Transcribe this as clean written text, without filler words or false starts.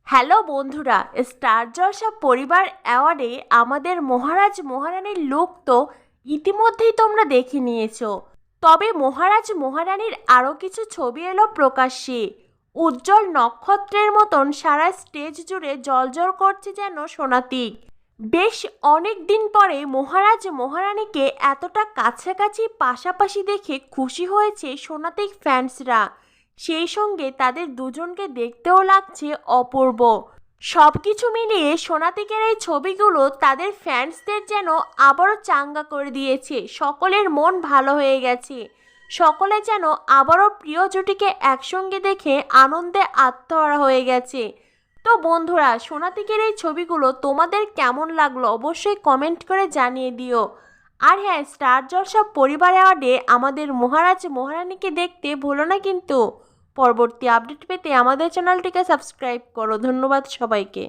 Hello বন্ধুরা, star জলসা পরিবার অ্যাওয়ার্ডে আমাদের মহারাজ মহারানীর লুক তো ইতিমধ্যেই তোমরা দেখে নিয়েছো। তবে মহারাজ মহারানীর আরও কিছু ছবি এলো প্রকাশ্যে। উজ্জ্বল নক্ষত্রের মতন সারা স্টেজ জুড়ে জ্বলজ্বল করছে যেন সোনাতীক। বেশ অনেক দিন পরে মহারাজ মহারানীকে এতটা কাছাকাছি পাশাপাশি দেখে খুশি হয়েছে সোনাতীক ফ্যান্সরা। সেই সঙ্গে তাদের দুজনকে দেখতেও লাগছে অপূর্ব। সব কিছু মিলিয়ে সোনাতীকের এই ছবিগুলো তাদের ফ্যান্সদের যেন আবারও চাঙ্গা করে দিয়েছে। সকলের মন ভালো হয়ে গেছে। সকলে যেন আবারও প্রিয় জুটিকে একসঙ্গে দেখে আনন্দে আত্মহারা হয়ে গেছে। তো বন্ধুরা, সোনাতীকের এই ছবিগুলো তোমাদের কেমন লাগলো অবশ্যই কমেন্ট করে জানিয়ে দিও। আর হ্যাঁ, স্টার জলসা পরিবার অ্যাওয়ার্ডে আমাদের মহারাজ মহারানীকে দেখতে ভুলো না কিন্তু। পরবর্তী আপডেট পেতে আমাদের চ্যানেলটিকে সাবস্ক্রাইব করো। ধন্যবাদ সবাইকে।